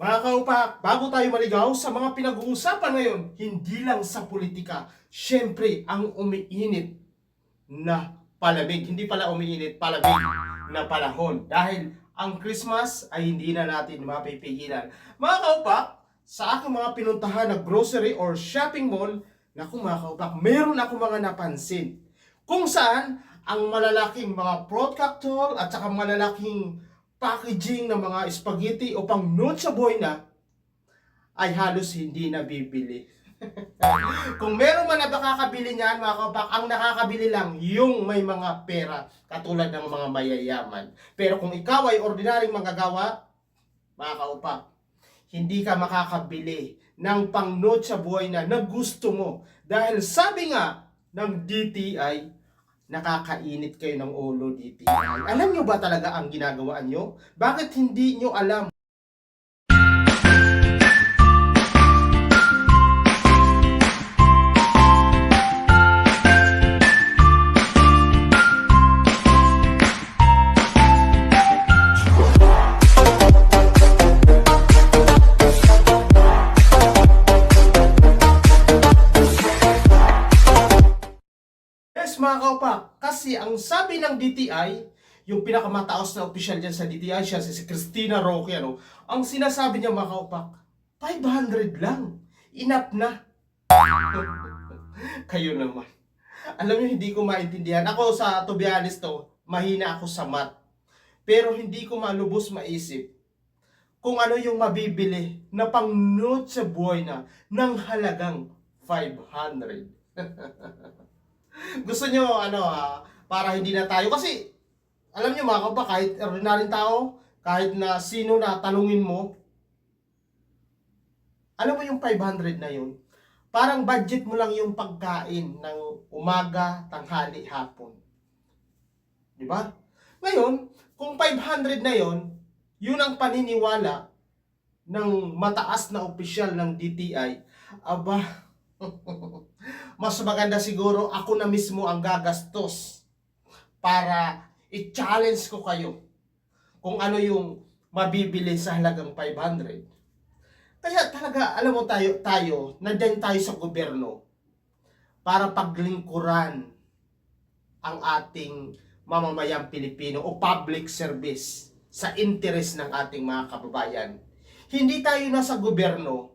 Mga kaupak, bago tayo maligaw sa mga pinag-uusapan ngayon, hindi lang sa politika, syempre ang umiinit na palamig. Hindi pala umiinit, palamig na panahon. Dahil ang Christmas ay hindi na natin mapipigilan. Mga kaupak, sa aking mga pinuntahan na grocery or shopping mall, naku mga kaupak, meron ako mga napansin. Kung saan, ang malalaking mga fruit cocktail at saka malalaking packaging ng mga spaghetti o pang Noche Buena ay halos hindi nabibili. Kung meron man na nakakabili niyan, mga kaupak, ang nakakabili lang yung may mga pera, katulad ng mga mayayaman. Pero kung ikaw ay ordinaryong manggagawa, mga kaupak, hindi ka makakabili ng pang Noche Buena na gusto mo. Dahil sabi nga ng DTI, nakakainit kayo ng ulo, DTI. Alam nyo ba talaga ang ginagawa nyo? Bakit hindi nyo alam? Yes, mga kaupak, kasi ang sabi ng DTI, yung pinakamataos na opisyal dyan sa DTI, siya si Christina Roque, ano, ang sinasabi niya mga kaupak, 500 lang, enough na. Kayo naman. Alam niyo, hindi ko maintindihan. Ako to be honest to, mahina ako sa math. Pero hindi ko malubos maisip kung ano yung mabibili na pang Noche Buena ng halagang 500. Gusto nyo, para hindi na tayo, kasi, alam nyo mga kaupak, kahit ordinaryong tao, kahit na sino na tanungin mo, alam mo yung 500 na yun, parang budget mo lang yung pagkain ng umaga, tanghali, hapon. Di ba? Ngayon, kung 500 na yun, yun ang paniniwala ng mataas na opisyal ng DTI, aba, mas maganda siguro ako na mismo ang gagastos para i-challenge ko kayo kung ano yung mabibili sa halagang 500. Kaya talaga, alam mo tayo, nandyan tayo sa gobyerno para paglingkuran ang ating mamamayang Pilipino o public service sa interes ng ating mga kababayan. Hindi tayo nasa gobyerno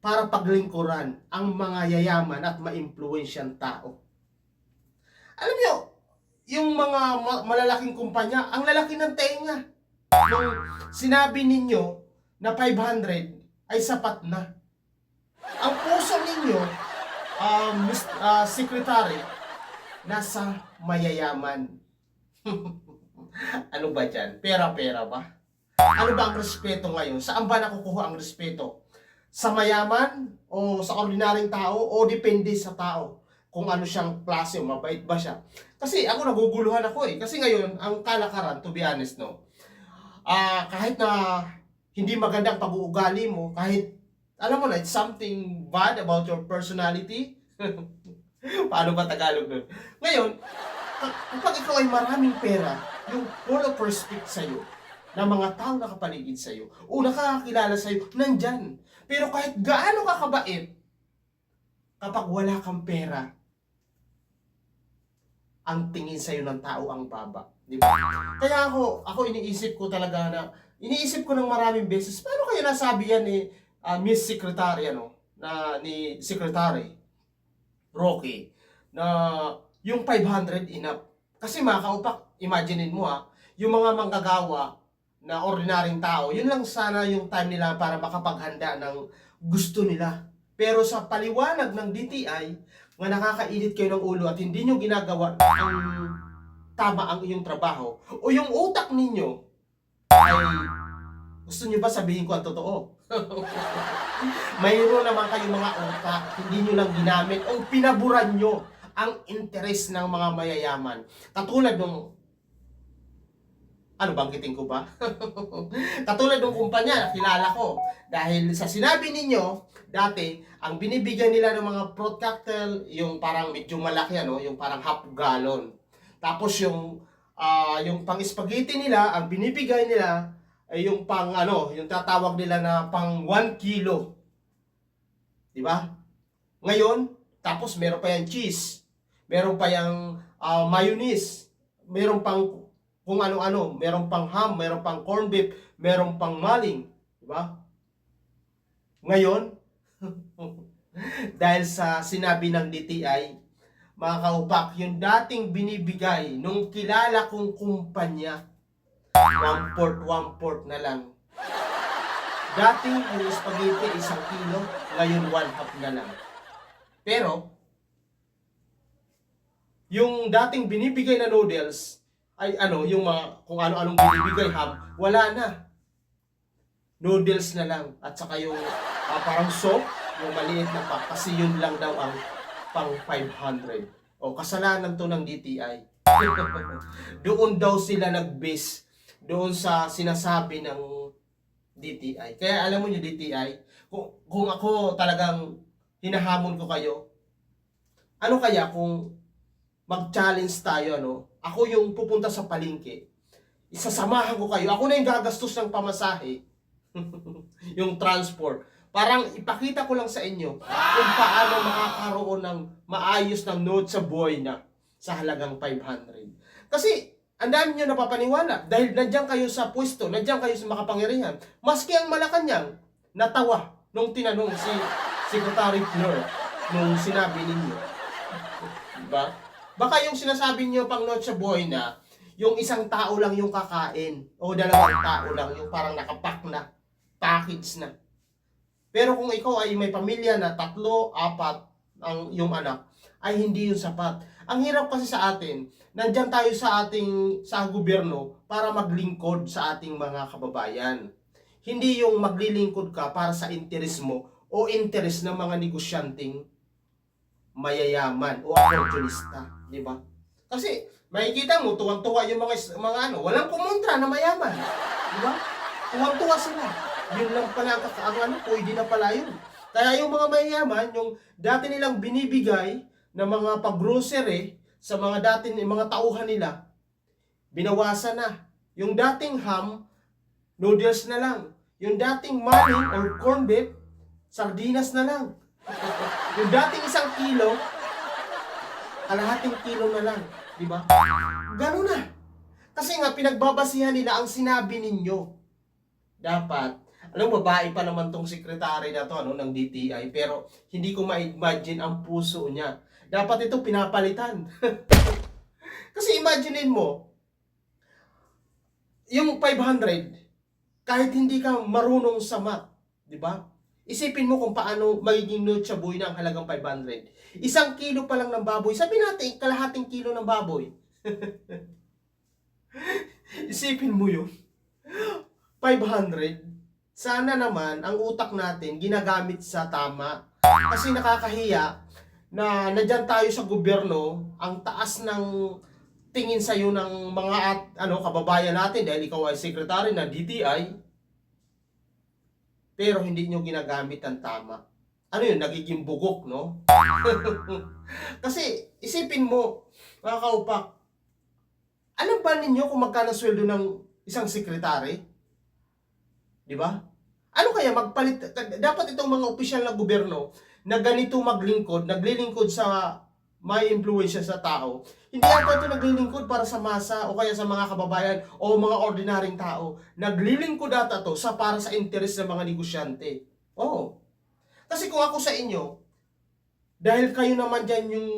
para paglingkuran ang mga yayaman at maimpluwensyang tao. Alam niyo, yung mga malalaking kumpanya, ang lalaki ng tenga. Nung sinabi ninyo na 500 ay sapat na. Ang puso ninyo, Secretary, nasa mayayaman. Ano ba dyan? Pera-pera ba? Ano ba ang respeto ngayon? Saan ba nakukuha ang respeto? Sa mayaman o sa ordinaryong tao o depende sa tao kung ano siyang klase o mabait ba siya. Kasi ako naguguluhan ako kasi ngayon ang kalakaran, to be honest, no, kahit na hindi magandang pag-uugali mo, kahit alam mo na it's something bad about your personality. Paano ba Tagalog nun? Ngayon, kapag ikaw ay maraming pera, yung full of respect sa'yo, ng mga tao nakapaligid sa'yo, o nakakakilala sa'yo, nandyan. Pero kahit gaano ka kabait, kapag wala kang pera, ang tingin sa'yo ng tao ang baba. Di ba? Kaya ako iniisip ko talaga na, iniisip ko ng maraming beses, paano kaya nasabi yan ni Miss Secretary, ni Secretary Roque, na yung 500 enough. Kasi mga kaupak, imaginein mo yung mga manggagawa na ordinaryong tao, yun lang sana yung time nila para makapaghanda ng gusto nila. Pero sa paliwanag ng DTI, nga nakakainit kayo ng ulo at hindi nyo ginagawa ang tama ang iyong trabaho, o yung utak ninyo ay, gusto nyo ba sabihin ko ang totoo? Mayroon naman kayong mga utak, hindi nyo lang ginamit o pinaburan nyo ang interes ng mga mayayaman. Katulad nung, banggitin ko ba? Katulad ng kumpanya na kilala ko. Dahil sa sinabi ninyo, dati, ang binibigyan nila ng mga fruit cocktail, yung parang medyo malaki, yung parang half gallon. Tapos yung pang spaghetti nila, ang binibigay nila ay yung pang ano, yung tatawag nila na pang 1 kilo. Di ba? Ngayon, tapos meron pa yung cheese, meron pa yung mayonnaise, meron pang kung ano-ano, meron pang ham, meron pang corned beef, meron pang maling. Di ba? Ngayon, dahil sa sinabi ng DTI, mga kaupak, yung dating binibigay nung kilala kong kumpanya, 1/4 na lang. Dating yung spaghetti 1 kilo, ngayon 1/2 na lang. Pero, yung dating binibigay na noodles, ay ano, yung mga kung ano-anong binibigay ham, wala na. Noodles na lang. At saka yung parang soup, yung maliit na pack, kasi yun lang daw ang pang 500. O, kasalanan to ng DTI. Doon daw sila nag-base doon sa sinasabi ng DTI. Kaya alam mo yung DTI, kung ako talagang hinahamon ko kayo, ano kaya kung mag-challenge tayo, ano? Ako yung pupunta sa palengke, isasamahan ko kayo, ako na yung gagastos ng pamasahe, yung transport. Parang ipakita ko lang sa inyo kung paano makakaroon ng maayos ng note sa buhay na sa halagang 500. Kasi ang dami nyo napapaniwala dahil nandiyan kayo sa pwesto, nandiyan kayo sa makapangyarihan. Maski ang Malacanang natawa nung tinanong si Secretary Fleur nung sinabi ninyo. Diba? Baka yung sinasabi nyo pang note sa buhay na yung isang tao lang yung kakain o dalawang tao lang yung parang nakapack na, package na. Pero kung ikaw ay may pamilya na 3, 4 ang yung anak, ay hindi yun sapat. Ang hirap kasi sa atin, nandyan tayo sa gobyerno para maglingkod sa ating mga kababayan. Hindi yung maglilingkod ka para sa interes mo o interes ng mga negosyanteng mayayaman o opportunista, di ba? Kasi makikita mo tuwang-tuwa yung mga ano, walang kumontra na mayaman, di ba? Tuwang-tuwa sila. Yun lang pala ang ano, pwede na pala yun. Kaya yung mga mayayaman, yung dati nilang binibigay na mga pag-grocery sa mga mga tauhan nila, binawasan na. Yung dating ham, noodles na lang. Yung dating maling or corned beef, sardinas na lang. Yung dating 1 kilo, kalahating kilo na lang. Di ba? Gano'n na. Kasi nga, pinagbabasihan nila ang sinabi ninyo. Dapat, alam mo, babae pa naman tong sekretary na to, ano, ng DTI, pero hindi ko ma-imagine ang puso niya. Dapat ito pinapalitan. Kasi imaginein mo, yung 500, kahit hindi ka marunong sa math, di ba? Isipin mo kung paano magiging note sa buhay ng halagang 500. 1 kilo pa lang ng baboy. Sabi natin, kalahating kilo ng baboy. Isipin mo yun. 500. Sana naman ang utak natin ginagamit sa tama. Kasi nakakahiya na nandyan tayo sa gobyerno, ang taas ng tingin sa iyo ng mga kababayan natin dahil ikaw ay secretary ng DTI, pero hindi nyo ginagamit ang tama. Ano yun? Nagiging bugok, no? Kasi isipin mo, mga kaupak, alam ba ninyo kung magkano sweldo ng isang sekretary? Di ba? Ano kaya magpalit, dapat itong mga opisyal na gobyerno na ganito maglingkod, naglilingkod sa may impluwensya sa tao, hindi ata ito naglilingkod para sa masa o kaya sa mga kababayan o mga ordinaryong tao. Naglilingkod ata ito para sa interes ng mga negosyante. Oo. Kasi kung ako sa inyo, dahil kayo naman dyan yung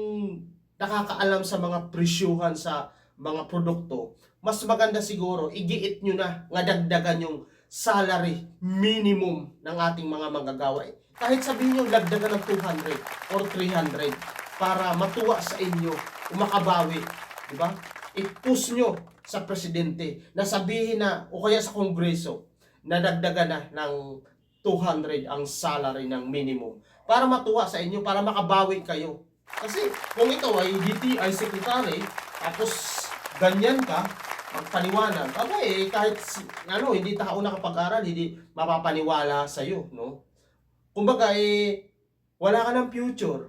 nakakaalam sa mga presyuhan sa mga produkto, mas maganda siguro, igiit nyo na nga dagdagan yung salary minimum ng ating mga manggagawa. Kahit sabihin nyo, dagdagan ng 200 or 300 para matuwa sa inyo, makabawi. Diba? I-push nyo sa presidente na sabihin na, o kaya sa kongreso, na dagdagan na ng 200 ang salary ng minimum. Para matuwa sa inyo, para makabawi kayo. Kasi kung ito ay DTI secretary, tapos ganyan ka, magpaliwanag. Kahit hindi tao nakapag-aral, hindi mapapaniwala sa iyo, no? Kumbaga wala ka ng future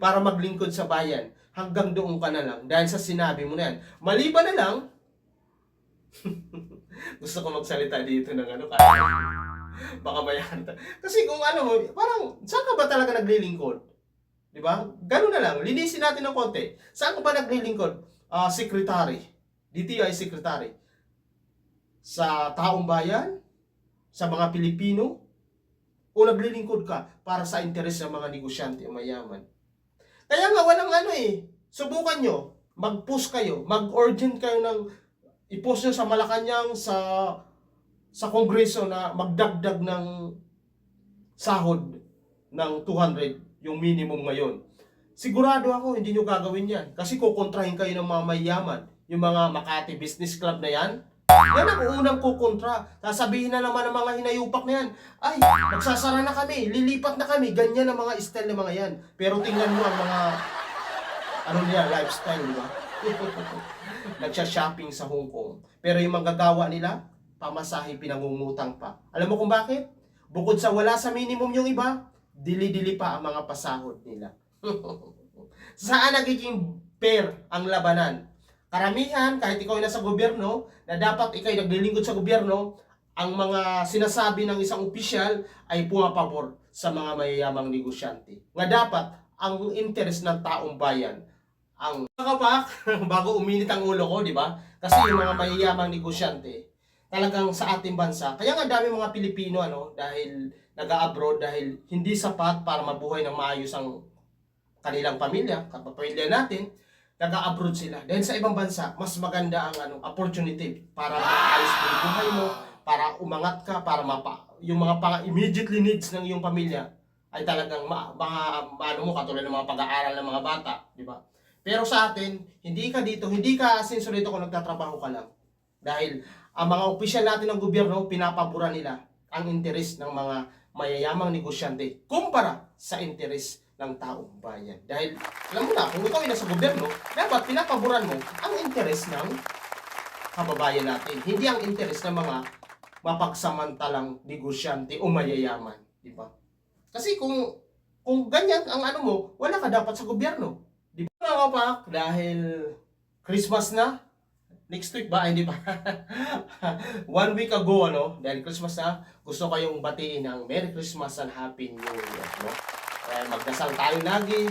para maglingkod sa bayan. Hanggang doon ka na lang dahil sa sinabi mo na yan. Maliban na lang Gusto ko magsalita dito ng ano, kaya baka mayaman tayo. Kasi kung ano, parang saan ka ba talaga naglilingkod? Di ba? Ganun na lang, linisin natin ng konti. Saan ka ba naglilingkod? Secretary, DTI secretary. Sa taong bayan? Sa mga Pilipino? O naglilingkod ka para sa interes ng mga negosyante o mayaman? Kaya nga walang ano eh. Subukan nyo. Mag-post kayo. Mag-urgent kayo ng i-post nyo sa Malacanang, sa Kongreso na magdagdag ng sahod ng 200, yung minimum ngayon. Sigurado ako hindi nyo gagawin yan. Kasi kukontrahin kayo ng mga mayaman. Yung mga Makati Business Club na yan. Yan ang unang kukontra. Sasabihin na naman ng mga hinayupak na yan, ay, magsasara na kami, lilipat na kami. Ganyan ang mga style ng mga yan. Pero tingnan mo ang mga, ano niya, lifestyle, di ba? Nagsha-shopping sa Hong Kong. Pero yung manggagawa nila, pamasahe, pinangungutang pa. Alam mo kung bakit? Bukod sa wala sa minimum yung iba, dili-dili pa ang mga pasahod nila. Saan nagiging fair ang labanan? Karamihan, kahit ikaw ay nasa gobyerno, na dapat ikaw ay naglilingkod sa gobyerno, ang mga sinasabi ng isang opisyal ay pumapabor sa mga mayayamang negosyante. Nga dapat, ang interes ng taong bayan, ang kapak, bago uminit ang ulo ko, di ba? Kasi yung mga mayayamang negosyante, talagang sa ating bansa, kaya nga dami mga Pilipino, dahil nag-abroad, dahil hindi sapat para mabuhay ng maayos ang kanilang pamilya, kapamilya natin, nag-abroad sila. Dahil sa ibang bansa, mas maganda ang opportunity para maayos mo yung buhay mo, para umangat ka, para yung mga immediately needs ng iyong pamilya ay talagang katulad ng mga pag-aaral ng mga bata, di ba? Pero sa atin, hindi ka asenso dito kung nagtatrabaho ka lang. Dahil ang mga opisyal natin ng gobyerno, pinapaboran nila ang interes ng mga mayayamang negosyante kumpara sa interes ng taong bayan. Dahil, alam mo na, kung ikaw ay nasa gobyerno, dapat pinapaboran mo ang interes ng kababayan natin. Hindi ang interes ng mga mapagsamantalang negosyante o mayayaman. Di ba? Kasi kung ganyan ang ano mo, wala ka dapat sa gobyerno. Di ba mga kapak? Dahil Christmas na, next week ba? Hindi ba? 1 week ago, dahil Christmas na, gusto kayong batiin ng Merry Christmas and Happy New Year, magdasal tayo lagi,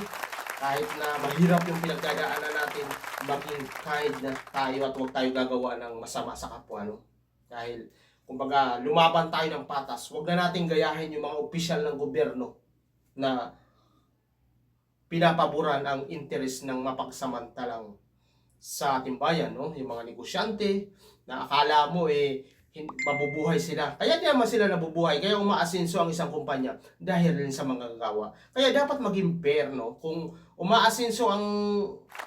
kahit na mahirap yung pinagdadaanan natin, maging kind na tayo at huwag tayo gagawa ng masama sa kapwa, Dahil, kumbaga, lumaban tayo ng patas, huwag na natin gayahin yung mga opisyal ng gobyerno na pinapaboran ang interes ng mapagsamantalang sa ating bayan, yung mga negosyante na akala mo mabubuhay sila. Kaya di naman sila nabubuhay, kaya umaasenso ang isang kumpanya dahil rin sa mga gagawa. Kaya dapat maging fair, kung umaasenso ang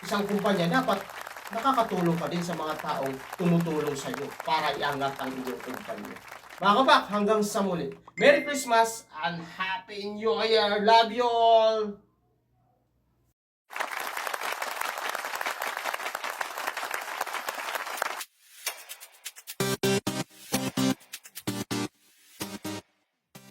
isang kumpanya, dapat nakakatulong ka din sa mga taong tumutulong sa iyo para iangat ang iyong kumpanya. Mga kapak, hanggang sa muli. Merry Christmas and Happy New Year! Love you all!